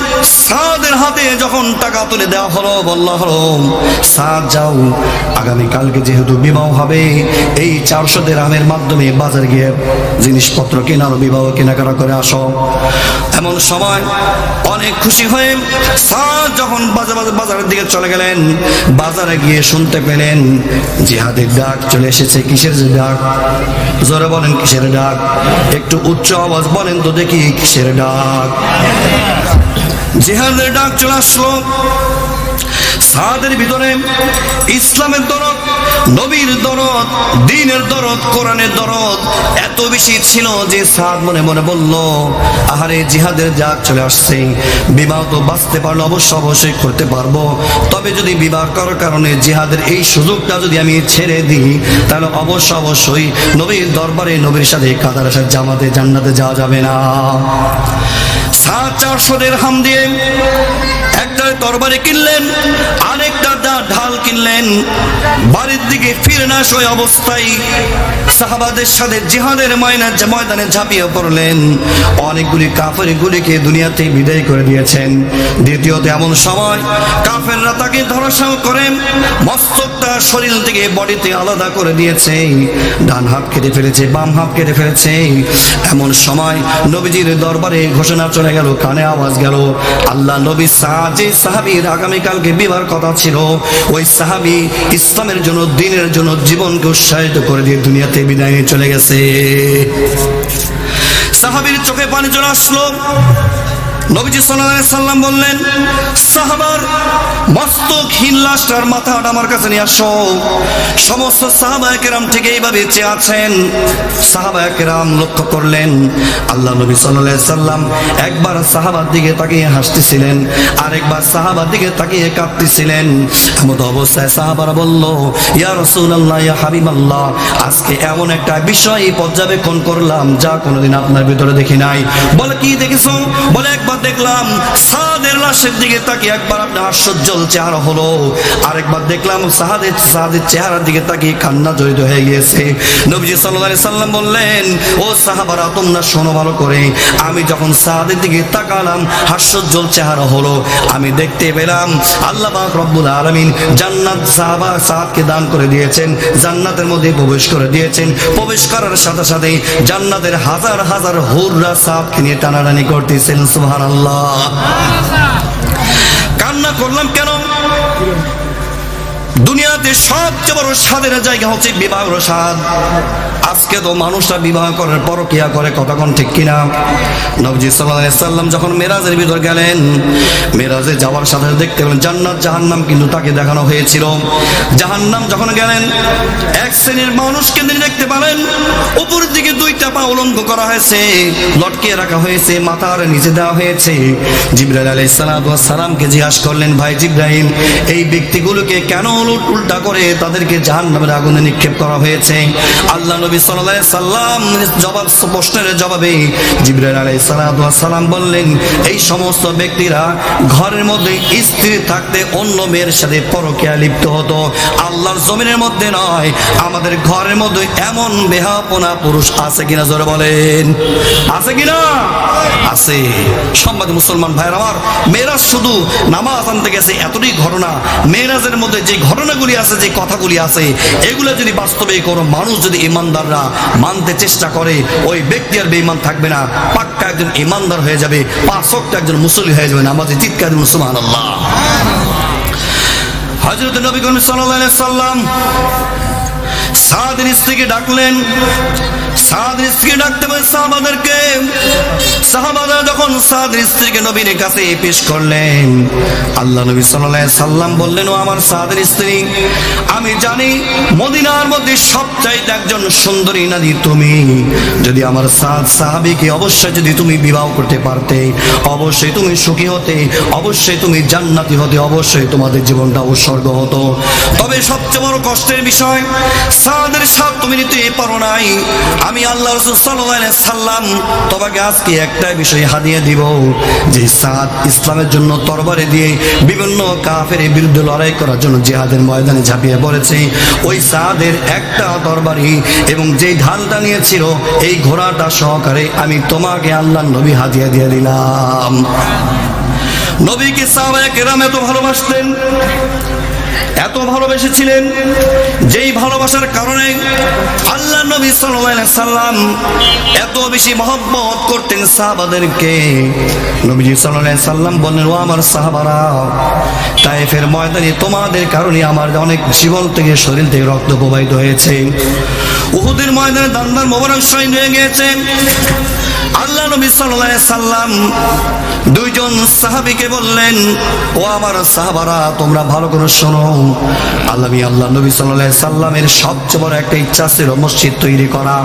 [SPEAKER 1] সাদের হাতে যখন টাকা তুলে দেওয়া হলো, বলা হলো, সাদ যাও, আগামীকালকে যেহেতু বিবাহ হবে, এই 400 দিরহামের মাধ্যমে বাজারে গিয়ে জিনিসপত্র কেনার, বিবাহ কেনাকাটা করে আসো। এমন সময় অনেক খুশি হয়ে সাদ যখন বাজারের দিকে চলে গেলেন, বাজারে গিয়ে শুনতে পেলেন জিহাদের ডাক চলে এসেছে। কিসের ডাক? জোরে বলেন কিসের ডাক? একটু উচ্চ আওয়াজ বলেন তো দেখি, কিসের ডাক? জিহাদের ডাক চলে আসলো। সাদের ভিতরে ইসলামের দরদ, নবীর দরদ, দ্বীনের দরদ, কোরআনের দরদ এত বেশি ছিল যে সাদ মনে মনে বলল, আহারে, জিহাদের ডাক চলে আসছে, বিবাহ তো বাঁচতে পারলে অবশ্যই করতে পারবো, তবে যদি বিবাহ করার কারণে জিহাদের এই সুযোগটা যদি আমি ছেড়ে দিই, তাহলে অবশ্যই নবীর দরবারে, নবীর সাথে কাতার সাথে জামাতে জান্নাতে যাওয়া যাবে না। 400 দিরহাম দিয়ে একটা তরবারি কিনলেন, আরেকটা ঢাল কিনলেন। বাড়ির দিকে ফিরে না আসা অবস্থায় সাহাবাদের সাথে জিহাদের ময়দানে ঝাঁপিয়ে পড়লেন। অনেকগুলি কাফের গুলিকে দুনিয়াতে বিদায় করে দিয়েছেন। দ্বিতীয়ত এমন সময় কাফেররা তাকে ধরাশাও করে মস্তকটা শরীর থেকে, বডিতে আলাদা করে দিয়েছে। ডান হাত কেটে ফেলেছে, বাম হাত কেটে ফেলেছে। এমন সময় নবীজির দরবারে ঘোষণা চলে গেল, কানে আওয়াজ গেল, আল্লাহ নবী যে সাহাবীর আগামীকালকে বিবাহের কথা ছিল, ওই সাহাবী ইসলামের জন্য, দ্বীনের জন্য জীবনকে উৎসাহিত করে দিয়ে দুনিয়াতে বিদায় নিয়ে চলে গেছে। সাহাবীর চোখে পানি চলে আসলো। নবীজি সাল্লাল্লাহু আলাইহি সাল্লাম বললেন, সাহাবার মস্তকহীন লাশটার মাথাটা আমার কাছে নিয়ে আসো। সমস্ত সাহাবায়ে কেরাম ঠিক এইভাবে চেয়ে আছেন। সাহাবায়ে কেরাম লক্ষ্য করলেন আল্লাহ নবী সাল্লাল্লাহু আলাইহি সাল্লাম একবার সাহাবার দিকে তাকিয়ে হাসতেছিলেন, আরেকবার সাহাবার দিকে তাকিয়ে কাঁদতেছিলেন। এমন অবস্থায় সাহাবারা বলল, ইয়া রাসূলুল্লাহ, ইয়া হাবিবাল্লাহ, আজকে এমন একটা বিষয় পর্যবেক্ষণ করলাম যা কোনোদিন আপনার ভিতরে দেখি নাই। বলে, কি দেখেছো? বলে, একবার দেখলাম সাদের লাশের দিকে তাকিয়ে একবার আপনার হাস্যোজ্জ্বল চেহারা হলো, আরেকবার দেখলাম সাদের চেহারার দিকে তাকিয়ে কান্না জড়িত হয়ে গিয়েছে। নবীজি সাল্লাল্লাহু আলাইহি সাল্লাম বললেন, ও সাহাবারা, তোমরা শোনো ভালো করে। আমি যখন সাদের দিকে তাকালাম, হাস্যোজ্জ্বল চেহারা হলো, আমি দেখতে পেলাম আল্লাহ পাক রব্বুল আলামিন জান্নাত সাদকে দান করে দিয়েছেন, জান্নাতের মধ্যে প্রবেশ করে দিয়েছেন। প্রবেশ করার সাথে সাথে জান্নাতের হাজার হাজার হুররা সাদকে নিয়ে টানাটানি করতেছেন। সুবহানাল্লাহ। কান্না করলাম কেন? দুনিয়াতে সবচেয়ে বড় স্বাদের জায়গা হচ্ছে বিবাহের স্বাদ। আজকে তো মানুষরা বিবাহ করার পরকিয়া করে, কথা কোন ঠিক কিনা? নবীজি সাল্লাল্লাহু আলাইহি সাল্লাম যখন মেরাজের ভিতর গেলেন, মেরাজে যাওয়ার সাথে দেখতে পেলেন জান্নাত জাহান্নাম কিন্তু তাকে দেখানো হয়েছিল। জাহান্নাম যখন গেলেন, এক শ্রেণীর মানুষকে দেখতে পেলেন উপরের দিকে দুইটা পা উলঙ্গ করা হয়েছে, লটকিয়ে রাখা হয়েছে, মাথার নিচে দেওয়া হয়েছে। জিবরাইল আলাইহিস সালামকে জিজ্ঞাসা করলেন, ভাই জিবরাইল, এই ব্যক্তিগুলোকে কেন উল্টা করে তাদেরকে জাহান্নামের আগুনে নিক্ষেপ করা হয়েছে? আল্লাহ নবী সাল্লাল্লাহু আলাইহি সাল্লাম প্রশ্নের জবাবে জিবরাইল আলাইহিস সালাম বললেন, এই সমস্ত ব্যক্তিরা ঘরের মধ্যে স্ত্রী থাকতে অন্য মেয়ের সাথে পরকীয়া লিপ্ত হতো। আল্লাহর জমিনের মধ্যে নয়, আমাদের ঘরের মধ্যে এমন বেহাপনা পুরুষ আছে কিনা জোরে বলেন, আছে কিনা? আছে। সম্মানিত মুসলমান ভাইরা আমার, মেরাজ শুধু নামাজ আনতে গেছে এতটাই ঘটনা। মেরাজের মধ্যে যে ঘটনাগুলি আছে, যে কথাগুলি আছে, এগুলো যদি বাস্তবে কোনো মানুষ যদি ইমানদাররা মানতে চেষ্টা করে, ওই ব্যক্তি আর বেঈমান থাকবে না, পাক্কা একজন ইমানদার হয়ে যাবে, পাঁচ ওয়াক্ত একজন মুসল্লি হয়ে যাবে। নামাজে চিৎকার দিন সুবহানাল্লাহ। হযরত নবী করিম সাল্লাল্লাহু আলাইহি সাল্লাম সাদের স্ত্রীকে ডাকলেন। সাদের স্ত্রীকে ডাকতে বলে সাহাবাদেরকে। সাহাবারা যখন সাদের স্ত্রীকে নবীর কাছে পেশ করলেন, আল্লাহ নবী সাল্লাল্লাহু আলাইহি সাল্লাম বললেন, ও আমার সাদের স্ত্রী, আমি জানি মদিনার মধ্যে সবচাইতে একজন সুন্দরী নারী তুমি। যদি আমার সাহাবীকে অবশ্যই যদি তুমি বিবাহ করতে পারতে, অবশ্যই তুমি সুখী হতে, অবশ্যই তুমি জান্নাতি হতে, অবশ্যই তোমাদের জীবনটা উৎসর্গ হতো। তবে সবচেয়ে বড় কষ্টের বিষয়, সাদের সাথ তুমি নিতে পারো নাই। আমি আল্লাহ রাসূল সাল্লাল্লাহু আলাইহি সাল্লাম তোমাকে আজকে একটা বিষয় হাদিয়া দিব, যে সাদ ইসলামের জন্য তরবারি দিয়ে বিভিন্ন কাফেরের বিরুদ্ধে লড়াই করার জন্য জিহাদের ময়দানে ঝাঁপিয়ে পড়েছে। ওই সাদের একটা তরবারি এবং যে ঢালটা নিয়েছিল, এই ঘোড়াটা সহকারে আমি তোমাকে আল্লাহর নবী হাদিয়া দিয়ে দিলাম। নবীকে সাহাবায়ে কেরাম এত ভালোবাসতেন, এত ভালোবেসেছিলেন, যেই ভালোবাসার কারণে আল্লাহ নবী সাল্লাল্লাহু আলাইহি সাল্লাম এত বেশি মহব্বত করতেন সাহাবাদেরকে। নবীজি সাল্লাল্লাহু আলাইহি সাল্লাম বললেন, ও আমার সাহাবারা, তায়েফের ময়দানে তোমাদের কারণে আমার অনেক জীবন থেকে, শরীর থেকে রক্ত প্রবাহিত হয়েছে। উহুদের ময়দানে দান্দার মোবারক শহীদ হয়ে গিয়েছে। আল্লাহ নবী সাল্লাল্লাহু আলাইহি সাল্লাম দুইজন সাহাবীকে বললেন, ও আমার সাহাবারা, তোমরা ভালো করে শোনো। আল্লাহ নবী সাল্লাল্লাহু আলাইহি সাল্লামের সবচেয়ে বড় একটা ইচ্ছা ছিল মসজিদ তৈরি করা।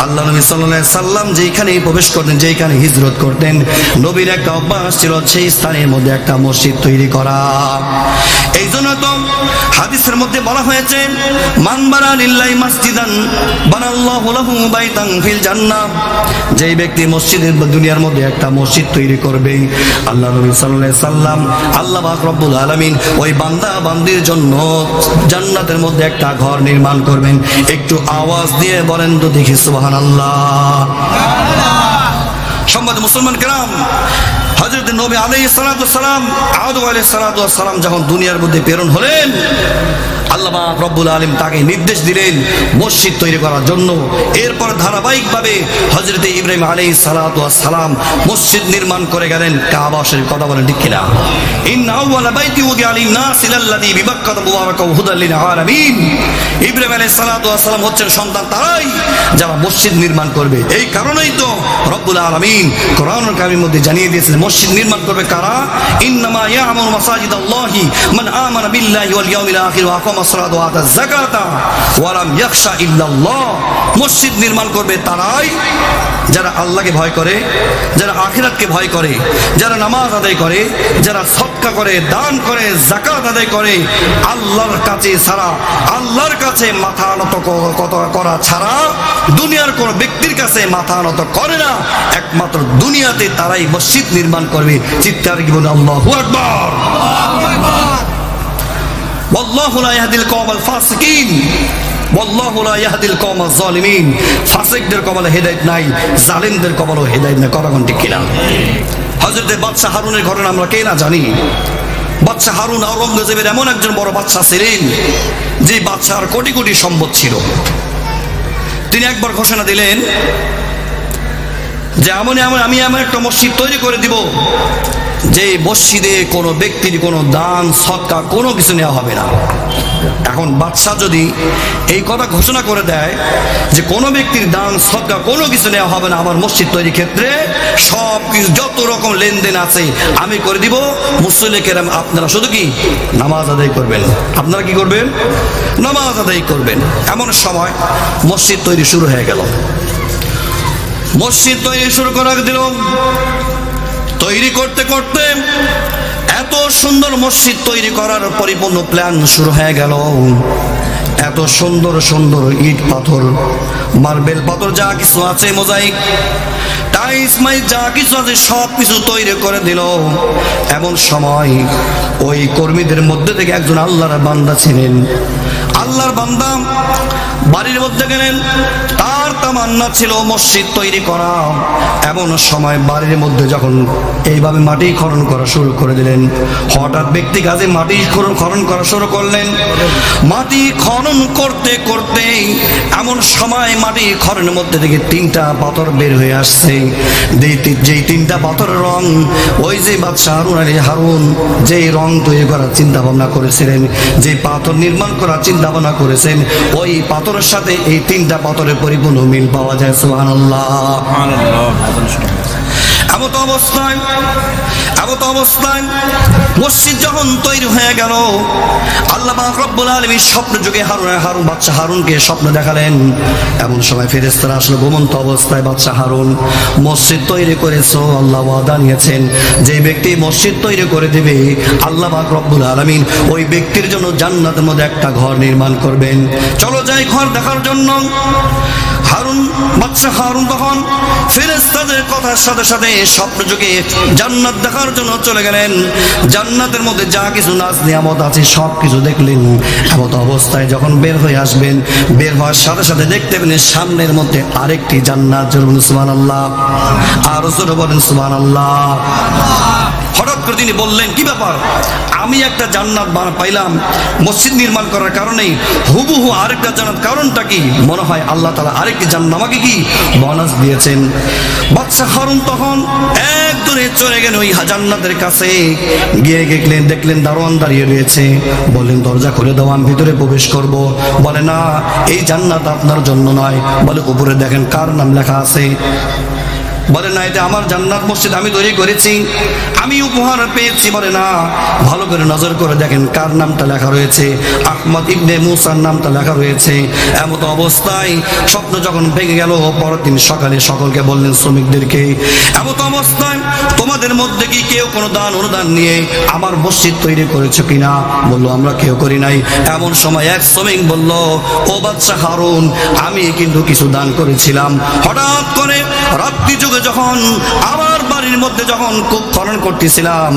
[SPEAKER 1] আল্লাহ নবী সাল্লাল্লাহু আলাইহি সাল্লাম যেখানে প্রবেশ করতেন, যেখানে হিজরত করতেন, নবীর একটা অভ্যাস ছিল সেই স্থানের মধ্যে একটা মসজিদ তৈরি করা। এই জন্য তো হাদিসের মধ্যে বলা হয়েছে, মান বানা লিল্লাহি মাসজিদান বানাল্লাহু লাহু বাইতান ফিল জান্নাহ। যেই ব্যক্তি মসজিদের দুনিয়ার মধ্যে একটা মসজিদ তৈরি করবে, আল্লাহ নবী সাল্লাল্লাহু আলাইহি সাল্লাম, আল্লাহ পাক রব্বুল আলামিন ওই বান্দা বান্দির জন্য জান্নাতের মধ্যে একটা ঘর নির্মাণ করবেন। একটু আওয়াজ দিয়ে বলেন তো দেখি সুবহানাল্লাহ। সম্মানিত মুসলমান কেরাম, হযরত নবী আলাইহিস সালাতু ওয়াস সালাম, আদম আলাইহিস সালাতু ওয়াস সালাম যখন দুনিয়ার মধ্যে প্রেরণ হলেন, আল্লাহ পাক রব্বুল আলামিন তাকে নির্দেশ দিলেন মসজিদ তৈরি করার জন্য। এরপর ধারাবাহিকভাবে হযরত ইব্রাহিম আলাইহিস সালাতু ওয়াস সালাম মসজিদ নির্মাণ করে গেলেন। কাবা শরীফ, কথা বলেন ঠিক কিনা? ইন্না আউওয়ালা বাইতি উদিআ লিন-নাসি লাল্লাযী বিবাক্কাতা মুবারাকান ওয়া হুদাল লিল আলামিন। ইব্রাহিম আলাইহিস সালাতু ওয়াস সালাম হচ্ছেন সন্তান তারাই যারা মসজিদ নির্মাণ করবে। এই কারণেই তো রব্বুল আলামিন কোরআনুল কারীমের মধ্যে জানিয়ে দিয়েছেন মসজিদ নির্মাণ করবে কারা? ইন্নামা ইয়া'মুরু মাসাজিদাল্লাহি মান আমানা বিল্লাহি ওয়াল ইয়াউমিল আখির ওয়া আকামাস সালাতা ওয়া আতাজ যাকাতা ওয়া লাম ইয়াখশা ইল্লাল্লাহ। মসজিদ নির্মাণ করবে তারাই যারা আল্লাহকে ভয় করে, যারা আখিরাতকে ভয় করে, যারা নামাজ আদায় করে, যারা সদকা করে, দান করে, যাকাত আদায় করে, আল্লাহর কাছে ছাড়া, আল্লাহর কাছে মাথা নত করা ছাড়া দুনিয়ার কোন ব্যক্তির কাছে মাথা নত করে না। একমাত্র দুনিয়াতে তারাই মসজিদ নির্মাণ করবে। চিৎকার কি বলে আল্লাহু আকবার। ওয়াল্লাহু লা ইয়াহদিল কওমাল ফাসিকিন ওয়াল্লাহু লা ইয়াহদিল কওমাজ জালিমিন। ফাসিকদের কপালে হেদায়েত নাই, জালিমদের কপালেও হেদায়েত নাই। কথা ঠিক কিনা? হযরত বাদশাহ হারুনের ঘটনা আমরা কে না জানি? বাদশাহ হারুন আওরঙ্গজেবের এমন একজন বড় বাদশাহ ছিলেন যে বাদশার কোটি কোটি সম্পদ ছিল। তিনি একবার ঘোষণা দিলেন যে আমি এমন একটা মসজিদ তৈরি করে দিব যে মসজিদে কোনো ব্যক্তির কোনো দান সদকা কোনো কিছু নেওয়া হবে না। এখন বাদশাহ যদি এই কথা ঘোষণা করে দেয় যে কোনো ব্যক্তির দান সদকা কোনো কিছু নেওয়া হবে না আমার মসজিদ তৈরির ক্ষেত্রে, সব কিছু যত রকম লেনদেন আছে আমি করে দিব, মুসল্লি কেরাম আপনারা শুধু কি নামাজ আদায় করবেন। আপনারা কি করবেন? নামাজ আদায় করবেন। এমন সময় মসজিদ তৈরি শুরু হয়ে গেল। মসজিদ তৈরি শুরু করে দিল। তৈরি করতে করতে এত সুন্দর মসজিদ তৈরি করার পরিপূর্ণ প্ল্যান শুরু হয়ে গেল। এত সুন্দর সুন্দর ইট পাথর, মার্বেল পাথর যা কিছু আছে, মোজাইক, টাইলস মাইল যা কিছু আছে সব কিছু তৈরি করে দিল। এমন সময় ওই কর্মীদের মধ্যে থেকে একজন আল্লাহর বান্দা ছিলেন। আল্লাহর বান্দা বাড়ির মধ্যে গেলেন, তার তামান্না ছিল মসজিদ তৈরি করা। এমন সময় বাড়ির মধ্যে যখন এইভাবে মাটি খনন করা শুরু করে দিলেন, হঠাৎ ব্যক্তি কাজে মাটি খনন করা শুরু করলেন। মাটি খনন করতে করতে এমন সময় মাটি খননের মধ্যে থেকে তিনটা পাথর বের হয়ে আসছে। যেই তিনটা পাথরের রং ওই যে বাদশাহ হারুন যেই রং তৈরি করার চিন্তা ভাবনা করেছিলেন, যে পাথর নির্মাণ করার চিন্তা ভাবনা করেছেন, ওই পাথরের সাথে এই তিনটা পাথরের পরিপূর্ণ মিল পাওয়া যায়। সুবহানাল্লাহ। এমত অবস্থায় মসজিদ যখন তৈরি হয়ে গেল, আল্লাহ পাক রব্বুল আলামিন স্বপ্ন যুগে বাদশাহ হারুনকে স্বপ্ন দেখালেন। এমন সময় ফেরেশতারা আসলে ঘুমন্ত অবস্থায়, বাদশাহ হারুন মসজিদ তৈরি করেছো, আল্লাহ ওয়াদা নিয়েছেন যে ব্যক্তি মসজিদ তৈরি করে দেবে আল্লাহ পাক রব্বুল আলামিন ওই ব্যক্তির জন্য জান্নাতের মধ্যে একটা ঘর নির্মাণ করবেন। চলো যাই ঘর দেখার জন্য। বাদশাহ হারুন তখন ফেরেশতাদের কথার সাথে সাথে স্বপ্ন যুগে জান্নাত দেখার জন্য চলে গেলেন। জান্নাতের মধ্যে যা কিছু নাজ নিয়ামত আছে সব কিছু দেখলেন। এমত অবস্থায় যখন বের হয়ে আসবেন, বের হওয়ার সাথে সাথে দেখতে পেলেন সামনের মধ্যে আরেকটি জান্নাত। সুবহানাল্লাহ। আর জোরে বলেন সুবহানাল্লাহ। হঠাৎ করে তিনি বললেন, কি ব্যাপার, আমি একটা জান্নাত পাইলাম মসজিদ নির্মাণ করার কারণে, হুবহু আরেকটা জান্নাত, কারণটা কি? মনে হয় আল্লাহ তাআলা আরেকটি জান্নাত আমাকে কি বোনাস দিয়েছেন। বাদশাহ হারুন তখন এক দূরে চলে গেলেন ওই জান্নাতের কাছে। গিয়ে দেখলেন দারোয়ান দাঁড়িয়ে রয়েছে। বললেন, দরজা খুলে দাও, আমি ভিতরে প্রবেশ করব। বলে, না, এই জান্নাত আপনার জন্য নয়। বলে, উপরে দেখেন কার নাম লেখা আছে। বলে, না, এটা আমার জান্নাত, মসজিদ আমি তৈরি করেছি, আমি উপহার পেয়েছি। বলে, না, ভালো করে নজর করে দেখেন কার নামটা লেখা রয়েছে। আহমদ ইবনে মুসার নামটা লেখা রয়েছে। এমত অবস্থায় স্বপ্ন যখন ভেঙে গেল, পরের দিন সকালে সকলকে বললেন, শ্রমিকদেরকে, এমত অবস্থায় তোমাদের মধ্যে কি কেউ কোনো দান অনুদান নিয়ে আমার মসজিদ তৈরি করেছো কিনা? বললো, আমরা কেউ করি নাই। এমন সময় এক শ্রমিক বলল, ও বাদশাহ হারুন, আমি কিন্তু কিছু দান করেছিলাম। হঠাৎ করে রাত্রি যুগে যখন আমার আলমারির মধ্যে যখন কূপ খনন করতেছিলাম,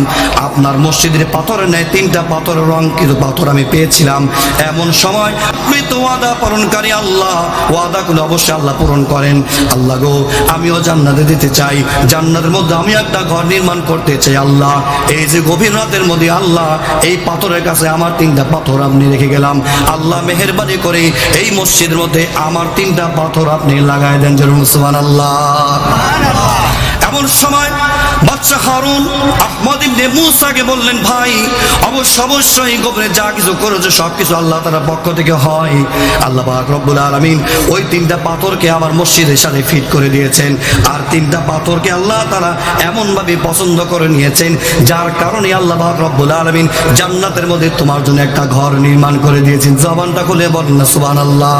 [SPEAKER 1] আপনার মসজিদের পাথরের ন্যায় 3টা পাথরের রং কিন্তু পাথর আমি পেয়েছিলাম। এমন সময় আপনি তো ওয়াদা পূরণকারী আল্লাহ, ওয়াদাগুলো অবশ্যই আল্লাহ পূরণ করেন। আল্লাহ গো, আমিও জান্নাতে দিতে চাই, জান্নাতের মধ্যে আমি একটা ঘর নির্মাণ করতে চাই। আল্লাহ, এই যে গভীর রাতের মধ্যে আল্লাহ এই পাথরের কাছে আমার 3টা পাথর আপনি রেখে গেলাম। আল্লাহ মেহেরবানি করে এই মসজিদের মধ্যে আমার 3টা পাথর আপনি লাগাই দেন। সুবহানাল্লাহ। এমন সময় বাদশা হারুন আহমদ ইবনে মুসাকে বললেন, ভাই অবশ্যই গোপনে যা কিছু করেছে সবকিছু আল্লাহ তাআলার পক্ষ থেকে হয়। আল্লাহ পাক রব্বুল আলামিন ওই 3টা পাথরকে আমার মসজিদের সাথে ফিট করে দিয়েছেন, আর 3টা পাথরকে আল্লাহ তাআলা এমন ভাবে পছন্দ করে নিয়েছেন যার কারণে আল্লাহ পাক রব্বুল আলামিন জান্নাতের মধ্যে তোমার জন্য একটা ঘর নির্মাণ করে দিয়েছেন। জবানটা খুলে বলেন না সুবহানাল্লাহ।